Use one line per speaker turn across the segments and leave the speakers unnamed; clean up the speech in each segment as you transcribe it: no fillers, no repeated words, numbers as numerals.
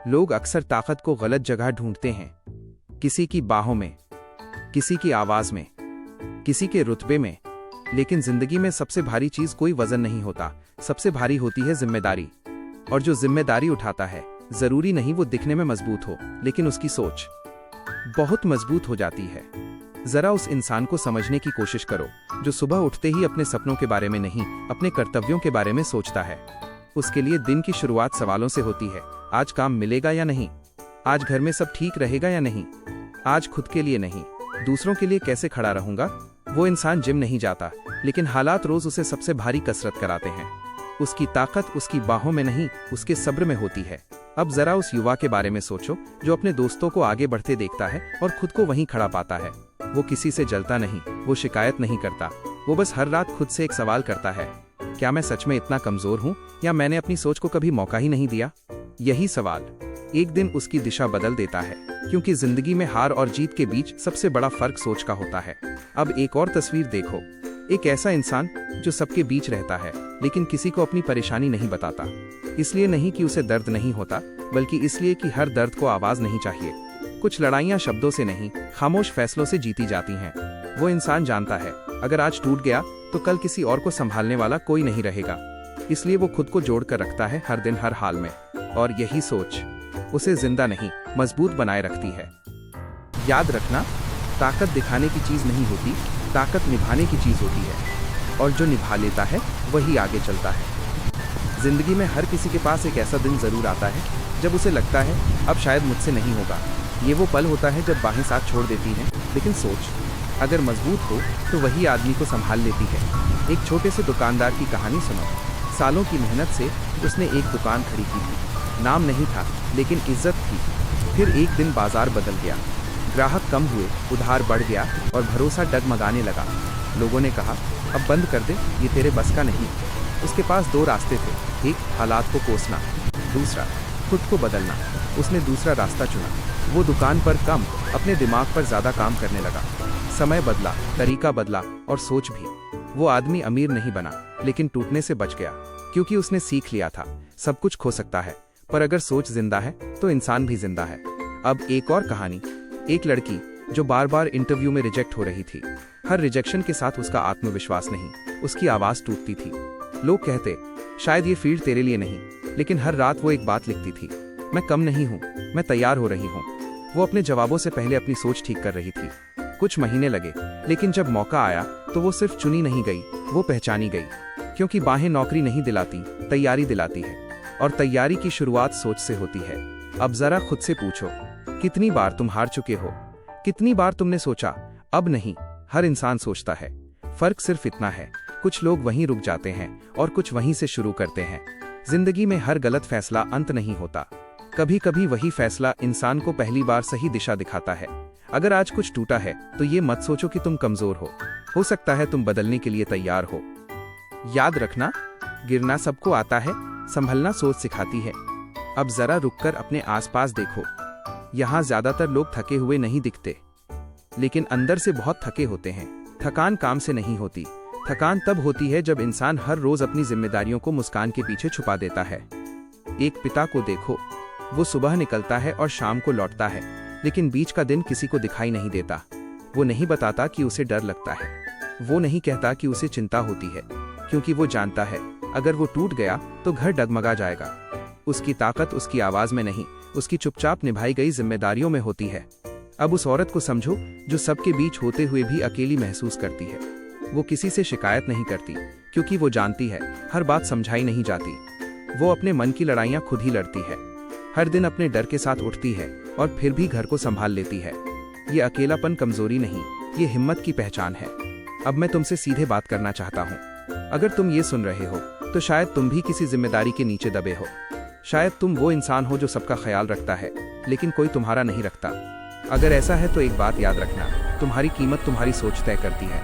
लोग अक्सर ताकत को गलत जगह ढूंढते हैं। किसी की बाहों में, किसी की आवाज में, किसी के रुतबे में। लेकिन जिंदगी में सबसे भारी चीज कोई वजन नहीं होता, सबसे भारी होती है जिम्मेदारी। और जो जिम्मेदारी उठाता है, जरूरी नहीं वो दिखने में मजबूत हो, लेकिन उसकी सोच बहुत मजबूत हो जाती है। जरा उस इंसान को समझने की कोशिश करो जो सुबह उठते ही अपने सपनों के बारे में नहीं, अपने कर्तव्यों के बारे में सोचता है। उसके लिए दिन की शुरुआत सवालों से होती है। आज काम मिलेगा या नहीं, आज घर में सब ठीक रहेगा या नहीं, आज खुद के लिए नहीं, दूसरों के लिए कैसे खड़ा रहूंगा। वो इंसान जिम नहीं जाता, लेकिन हालात रोज उसे सबसे भारी कसरत कराते हैं। उसकी ताकत उसकी बाहों में नहीं, उसके सब्र में होती है। अब जरा उस युवा के बारे में सोचो जो अपने दोस्तों को आगे बढ़ते देखता है और खुद को वहीं खड़ा पाता है। वो किसी से जलता नहीं, वो शिकायत नहीं करता, वो बस हर रात खुद से एक सवाल करता है, क्या मैं सच में इतना कमजोर हूँ, या मैंने अपनी सोच को कभी मौका ही नहीं दिया। यही सवाल एक दिन उसकी दिशा बदल देता है, क्योंकि जिंदगी में हार और जीत के बीच सबसे बड़ा फर्क सोच का होता है। अब एक और तस्वीर देखो, एक ऐसा इंसान जो सबके बीच रहता है, लेकिन किसी को अपनी परेशानी नहीं बताता। इसलिए नहीं कि उसे दर्द नहीं होता, बल्कि इसलिए कि हर दर्द को आवाज नहीं चाहिए। कुछ लड़ाइयां शब्दों से नहीं, खामोश फैसलों से जीती जाती हैं। वो इंसान जानता है अगर आज टूट गया तो कल किसी और को संभालने वाला कोई नहीं रहेगा। इसलिए वो खुद को जोड़कर रखता है हर दिन, हर हाल में। और यही सोच उसे जिंदा नहीं, मजबूत बनाए रखती है। याद रखना, ताकत दिखाने की चीज नहीं होती, ताकत निभाने की चीज होती है। और जो निभा लेता है वही आगे चलता है। जिंदगी में हर किसी के पास एक ऐसा दिन जरूर आता है जब उसे लगता है अब शायद मुझसे नहीं होगा। ये वो पल होता है जब बाहें साथ छोड़ देती हैं, लेकिन सोच अगर मजबूत हो तो वही आदमी को संभाल लेती है। एक छोटे से दुकानदार की कहानी सुनो। सालों की मेहनत से उसने एक दुकान खड़ी की थी। नाम नहीं था, लेकिन इज्जत थी। फिर एक दिन बाजार बदल गया, ग्राहक कम हुए, उधार बढ़ गया और भरोसा डगमगाने लगा। लोगों ने कहा अब बंद कर दे, ये तेरे बस का नहीं। उसके पास दो रास्ते थे, एक हालात को कोसना, दूसरा खुद को बदलना। उसने दूसरा रास्ता चुना। वो दुकान पर कम, अपने दिमाग पर ज्यादा काम करने लगा। समय बदला, तरीका बदला और सोच भी। वो आदमी अमीर नहीं बना, लेकिन टूटने से बच गया, क्योंकि उसने सीख लिया था सब कुछ खो सकता है, पर अगर सोच जिंदा है तो इंसान भी जिंदा है। अब एक और कहानी। एक लड़की जो बार बार इंटरव्यू में रिजेक्ट हो रही थी। हर रिजेक्शन के साथ उसका आत्मविश्वास नहीं, उसकी आवाज टूटती थी। लोग कहते शायद ये फील्ड तेरे लिए नहीं, लेकिन हर रात वो एक बात लिखती थी, मैं कम नहीं हूँ, मैं तैयार हो रही हूँ। वो अपने जवाबों से पहले अपनी सोच ठीक कर रही थी। कुछ महीने लगे, लेकिन जब मौका आया तो वो सिर्फ चुनी नहीं गई, वो पहचानी गई। क्योंकि बाहें नौकरी नहीं दिलाती, तैयारी दिलाती है। और तैयारी की शुरुआत सोच से होती है। अब जरा खुद से पूछो, कितनी बार तुम हार चुके हो? कितनी बार तुमने सोचा अब नहीं? हर इंसान सोचता है। फर्क सिर्फ इतना है, कुछ लोग वहीं रुक जाते हैं और कुछ वहीं से शुरू करते हैं। जिंदगी में हर गलत फैसला अंत नहीं होता। कभी कभी वही फैसला इंसान को पहली बार सही दिशा दिखाता है। अगर आज कुछ टूटा है तो ये मत सोचो कि तुम कमजोर हो सकता है तुम बदलने के लिए तैयार हो। याद रखना, गिरना सबको आता है, संभलना सोच सिखाती है। अब जरा रुककर अपने आसपास देखो। यहाँ ज्यादातर लोग थके हुए नहीं दिखते, लेकिन अंदर से बहुत थके होते हैं। थकान काम से नहीं होती, थकान तब होती है जब इंसान हर रोज अपनी जिम्मेदारियों को मुस्कान के पीछे छुपा देता है। एक पिता को देखो, वो सुबह निकलता है और शाम को लौटता है, लेकिन बीच का दिन किसी को दिखाई नहीं देता। वो नहीं बताता कि उसे डर लगता है, वो नहीं कहता कि उसे चिंता होती है, क्योंकि वो जानता है अगर वो टूट गया तो घर डगमगा जाएगा। उसकी ताकत उसकी आवाज में नहीं, उसकी चुपचाप निभाई गई जिम्मेदारियों में होती है। अब उस औरत को समझो जो सबके बीच होते हुए भी अकेली महसूस करती है। वो किसी से शिकायत नहीं करती, क्योंकि वो जानती है हर बात समझाई नहीं जाती। वो अपने मन की लड़ाइयाँ खुद ही लड़ती है, हर दिन अपने डर के साथ उठती है और फिर भी घर को संभाल लेती है। ये अकेलापन कमजोरी नहीं, ये हिम्मत की पहचान है। अब मैं तुमसे सीधे बात करना चाहता हूँ। अगर तुम ये सुन रहे हो तो शायद तुम भी किसी जिम्मेदारी के नीचे दबे हो। शायद तुम वो इंसान हो जो सबका ख्याल रखता है, लेकिन कोई तुम्हारा नहीं रखता। अगर ऐसा है तो एक बात याद रखना, तुम्हारी कीमत तुम्हारी सोच तय करती है।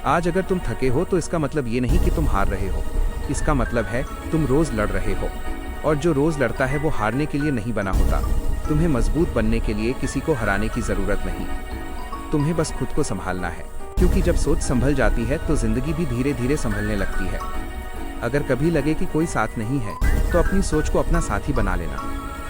आज अगर तुम थके हो तो इसका मतलब ये नहीं कि तुम हार रहे हो, इसका मतलब है तुम रोज लड़ रहे हो। और जो रोज लड़ता है वो हारने के लिए नहीं बना होता। तुम्हें मजबूत बनने के लिए किसी को हराने की जरूरत नहीं, तुम्हें बस खुद को संभालना है। क्योंकि जब सोच संभल जाती है तो जिंदगी भी धीरे धीरे संभलने लगती है। अगर कभी लगे कि कोई साथ नहीं है तो अपनी सोच को अपना साथी बना लेना।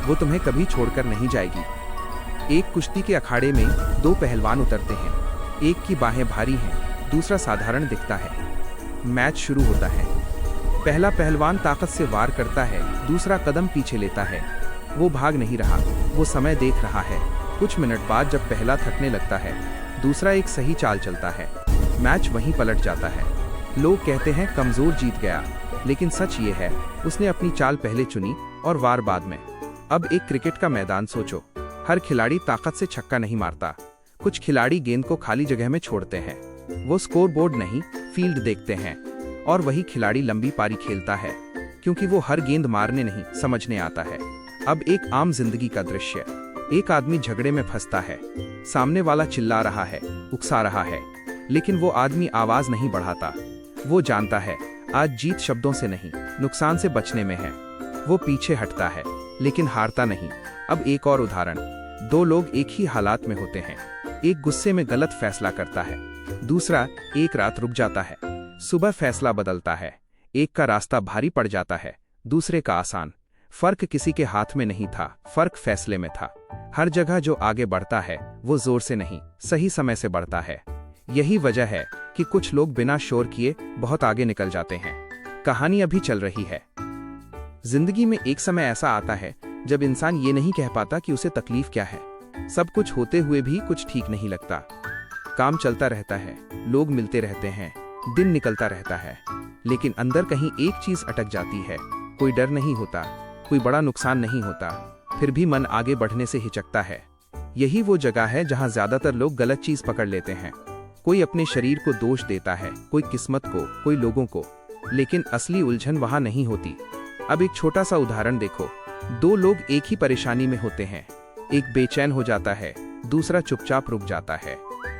वो तुम्हें कभी छोड़कर नहीं जाएगी। एक कुश्ती के अखाड़े में दो पहलवान उतरते हैं। एक की बाहें भारी हैं, दूसरा साधारण दिखता है। मैच शुरू होता है। पहला पहलवान ताकत से वार करता है, दूसरा कदम पीछे लेता है। वो भाग नहीं रहा, वो समय देख रहा है। कुछ मिनट बाद जब पहला थकने लगता है, दूसरा एक सही चाल चलता है। मैच वहीं पलट जाता है। लोग कहते हैं कमजोर जीत गया, लेकिन सच ये है उसने अपनी चाल पहले चुनी और वार बाद में। अब एक क्रिकेट का मैदान सोचो। हर खिलाड़ी ताकत से छक्का नहीं मारता। कुछ खिलाड़ी गेंद को खाली जगह में छोड़ते हैं। वो स्कोरबोर्ड नहीं, फील्ड देखते हैं। और वही खिलाड़ी लंबी पारी खेलता है, क्योंकि वो हर गेंद मारने नहीं, समझने आता है। अब एक आम जिंदगी का दृश्य। एक आदमी झगड़े में फंसता है। सामने वाला चिल्ला रहा है, उकसा रहा है, लेकिन वो आदमी आवाज नहीं बढ़ाता। वो जानता है आज जीत शब्दों से नहीं, नुकसान से बचने में है। वो पीछे हटता है, लेकिन हारता नहीं। अब एक और उदाहरण। दो लोग एक ही हालात में होते हैं। एक गुस्से में गलत फैसला करता है, दूसरा एक रात रुक जाता है। सुबह फैसला बदलता है। एक का रास्ता भारी पड़ जाता है, दूसरे का आसान। फर्क किसी के हाथ में नहीं था, फर्क फैसले में था। हर जगह जो आगे बढ़ता है वो जोर से नहीं, सही समय से बढ़ता है। यही वजह है कि कुछ लोग बिना शोर किए बहुत आगे निकल जाते हैं। कहानी अभी चल रही है। जिंदगी में एक समय ऐसा आता है जब इंसान ये नहीं कह पाता कि उसे तकलीफ क्या है। सब कुछ होते हुए भी कुछ ठीक नहीं लगता। काम चलता रहता है, लोग मिलते रहते हैं, दिन निकलता रहता है, लेकिन अंदर कहीं एक चीज अटक जाती है। कोई डर नहीं होता, कोई बड़ा नुकसान नहीं होता, फिर भी मन आगे बढ़ने से हिचकता है। यही वो जगह है जहां ज्यादातर लोग गलत चीज पकड़ लेते हैं। कोई अपने शरीर को दोष देता है, कोई किस्मत को, कोई लोगों को, लेकिन असली उलझन वहां नहीं होती। अब एक छोटा सा उदाहरण देखो। दो लोग एक ही परेशानी में होते हैं। एक बेचैन हो जाता है, दूसरा चुपचाप रुक जाता है।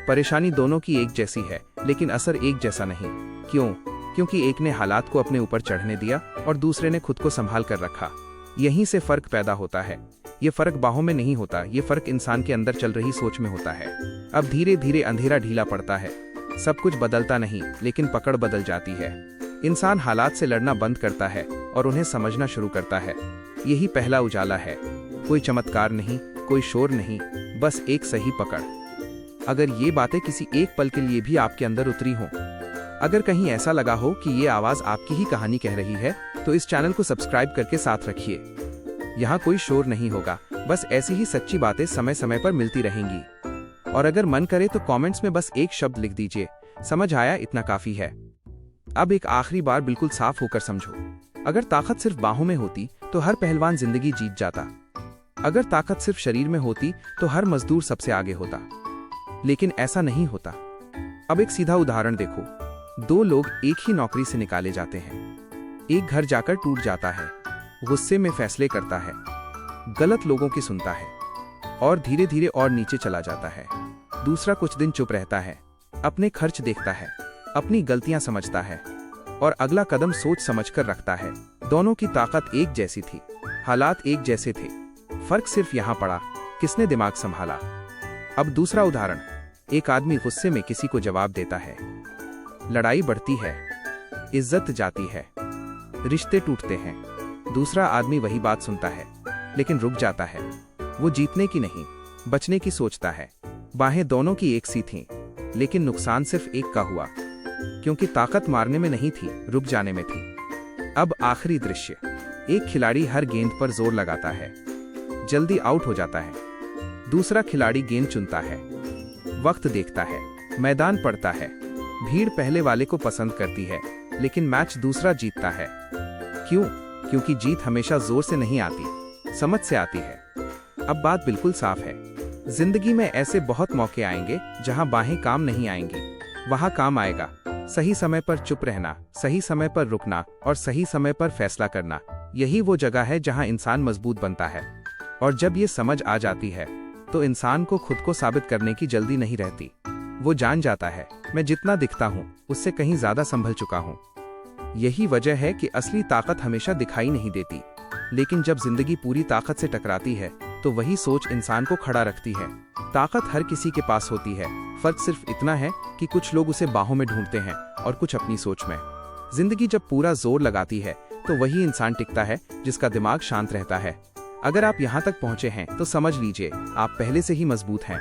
परेशानी दोनों की एक जैसी है, लेकिन असर एक जैसा नहीं। क्यों? क्योंकि एक ने हालात को अपने ऊपर चढ़ने दिया और दूसरे ने खुद को संभाल कर रखा। यहीं से फर्क पैदा होता है। ये फर्क बाहों में नहीं होता, ये फर्क इंसान के अंदर चल रही सोच में होता है। अब धीरे धीरे अंधेरा ढीला पड़ता है। सब कुछ बदलता नहीं, लेकिन पकड़ बदल जाती है। इंसान हालात से लड़ना बंद करता है और उन्हें समझना शुरू करता है। यही पहला उजाला है। कोई चमत्कार नहीं, कोई शोर नहीं, बस एक सही पकड़। अगर ये बातें किसी एक पल के लिए भी आपके अंदर उतरी हों, अगर कहीं ऐसा लगा हो कि ये आवाज आपकी ही कहानी कह रही है, तो इस चैनल को सब्सक्राइब करके साथ रखिए। यहाँ कोई शोर नहीं होगा, बस ऐसी ही सच्ची बातें समय समय पर मिलती रहेंगी। और अगर मन करे तो कमेंट्स में बस एक शब्द लिख दीजिए, समझ आया, इतना काफी है। अब एक आखिरी बार बिल्कुल साफ होकर समझो। अगर ताकत सिर्फ बाहों में होती तो हर पहलवान जिंदगी जीत जाता। अगर ताकत सिर्फ शरीर में होती तो हर मजदूर सबसे आगे होता, लेकिन ऐसा नहीं होता। अब एक सीधा उदाहरण देखो। दो लोग एक ही नौकरी से निकाले जाते हैं। एक घर जाकर टूट जाता है, गुस्से में फैसले करता है, गलत लोगों की सुनता है और धीरे धीरे और नीचे चला जाता है। दूसरा कुछ दिन चुप रहता है, अपने खर्च देखता है, अपनी गलतियां समझता है और अगला कदम सोच समझकर रखता है। दोनों की ताकत एक जैसी थी, हालात एक जैसे थे, फर्क सिर्फ यहां पड़ा किसने दिमाग संभाला। अब दूसरा उदाहरण। एक आदमी गुस्से में किसी को जवाब देता है, लड़ाई बढ़ती है, इज्जत जाती है, रिश्ते टूटते हैं। दूसरा आदमी वही बात सुनता है, लेकिन रुक जाता है। वो जीतने की नहीं, बचने की सोचता है। बाहें दोनों की एक सी थीं, लेकिन नुकसान सिर्फ एक का हुआ, क्योंकि ताकत मारने में नहीं थी, रुक जाने में थी। अब आखिरी दृश्य। एक खिलाड़ी हर गेंद पर जोर लगाता है, जल्दी आउट हो जाता है। दूसरा खिलाड़ी गेंद चुनता है, वक्त देखता है, मैदान पड़ता है। भीड़ पहले वाले को पसंद करती है, लेकिन मैच दूसरा जीतता है। क्यों? क्योंकि जीत हमेशा जोर से नहीं आती, समझ से आती है। अब बात बिल्कुल साफ है। जिंदगी में ऐसे बहुत मौके आएंगे जहां बाहें काम नहीं आएंगी। वहां काम आएगा सही समय पर चुप रहना, सही समय पर रुकना और सही समय पर फैसला करना। यही वो जगह है जहां इंसान मजबूत बनता है। और जब ये समझ आ जाती है तो इंसान को खुद को साबित करने की जल्दी नहीं रहती। वो जान जाता है, मैं जितना दिखता हूँ उससे कहीं ज्यादा संभल चुका हूँ। यही वजह है कि असली ताकत हमेशा दिखाई नहीं देती, लेकिन जब जिंदगी पूरी ताकत से टकराती है तो वही सोच इंसान को खड़ा रखती है। ताकत हर किसी के पास होती है, फर्क सिर्फ इतना है कि कुछ लोग उसे बाहों में ढूंढते हैं और कुछ अपनी सोच में। जिंदगी जब पूरा जोर लगाती है तो वही इंसान टिकता है जिसका दिमाग शांत रहता है। अगर आप यहाँ तक पहुँचे हैं तो समझ लीजिए आप पहले से ही मजबूत हैं।